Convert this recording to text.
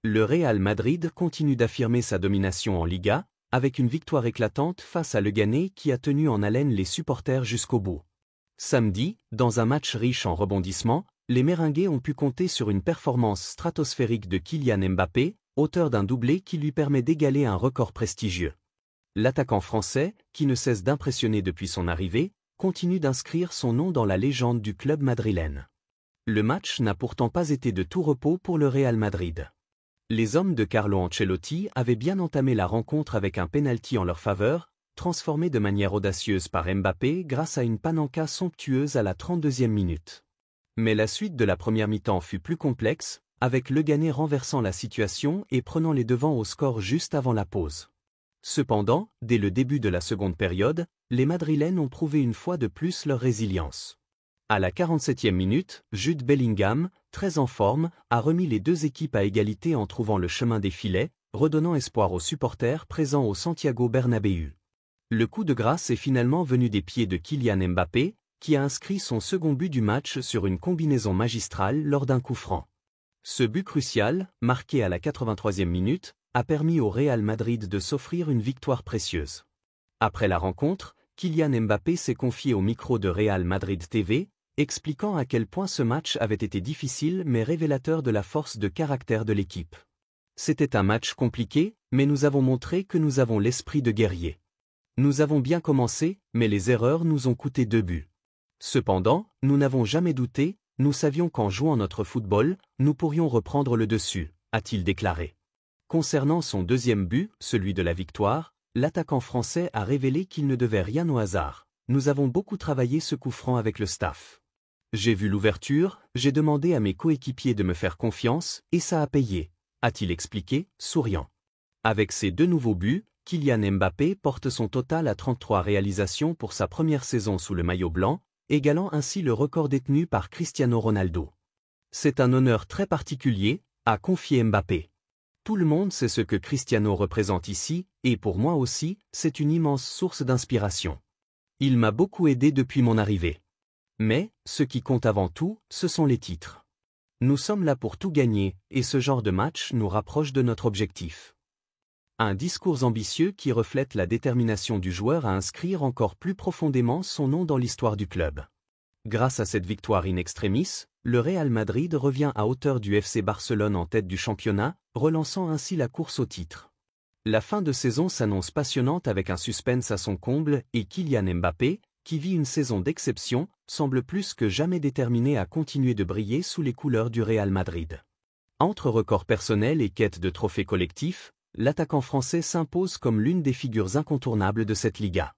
Le Real Madrid continue d'affirmer sa domination en Liga, avec une victoire éclatante face à Leganés qui a tenu en haleine les supporters jusqu'au bout. Samedi, dans un match riche en rebondissements, les Merengues ont pu compter sur une performance stratosphérique de Kylian Mbappé, auteur d'un doublé qui lui permet d'égaler un record prestigieux. L'attaquant français, qui ne cesse d'impressionner depuis son arrivée, continue d'inscrire son nom dans la légende du club madrilène. Le match n'a pourtant pas été de tout repos pour le Real Madrid. Les hommes de Carlo Ancelotti avaient bien entamé la rencontre avec un pénalty en leur faveur, transformé de manière audacieuse par Mbappé grâce à une panenka somptueuse à la 32e minute. Mais la suite de la première mi-temps fut plus complexe, avec Leganés renversant la situation et prenant les devants au score juste avant la pause. Cependant, dès le début de la seconde période, les Madrilènes ont prouvé une fois de plus leur résilience. À la 47e minute, Jude Bellingham, très en forme, a remis les deux équipes à égalité en trouvant le chemin des filets, redonnant espoir aux supporters présents au Santiago Bernabéu. Le coup de grâce est finalement venu des pieds de Kylian Mbappé, qui a inscrit son second but du match sur une combinaison magistrale lors d'un coup franc. Ce but crucial, marqué à la 83e minute, a permis au Real Madrid de s'offrir une victoire précieuse. Après la rencontre, Kylian Mbappé s'est confié au micro de Real Madrid TV, expliquant à quel point ce match avait été difficile mais révélateur de la force de caractère de l'équipe. C'était un match compliqué, mais nous avons montré que nous avons l'esprit de guerrier. Nous avons bien commencé, mais les erreurs nous ont coûté 2 buts. Cependant, nous n'avons jamais douté, nous savions qu'en jouant notre football, nous pourrions reprendre le dessus, a-t-il déclaré. Concernant son deuxième but, celui de la victoire, l'attaquant français a révélé qu'il ne devait rien au hasard. Nous avons beaucoup travaillé ce coup franc avec le staff. J'ai vu l'ouverture, j'ai demandé à mes coéquipiers de me faire confiance, et ça a payé, a-t-il expliqué, souriant. Avec ses 2 nouveaux buts, Kylian Mbappé porte son total à 33 réalisations pour sa première saison sous le maillot blanc, égalant ainsi le record détenu par Cristiano Ronaldo. C'est un honneur très particulier, a confié Mbappé. Tout le monde sait ce que Cristiano représente ici, et pour moi aussi, c'est une immense source d'inspiration. Il m'a beaucoup aidé depuis mon arrivée. Mais, ce qui compte avant tout, ce sont les titres. Nous sommes là pour tout gagner, et ce genre de match nous rapproche de notre objectif. Un discours ambitieux qui reflète la détermination du joueur à inscrire encore plus profondément son nom dans l'histoire du club. Grâce à cette victoire in extremis, le Real Madrid revient à hauteur du FC Barcelone en tête du championnat, relançant ainsi la course au titre. La fin de saison s'annonce passionnante avec un suspense à son comble et Kylian Mbappé, qui vit une saison d'exception, semble plus que jamais déterminé à continuer de briller sous les couleurs du Real Madrid. Entre records personnels et quête de trophées collectifs, l'attaquant français s'impose comme l'une des figures incontournables de cette Liga.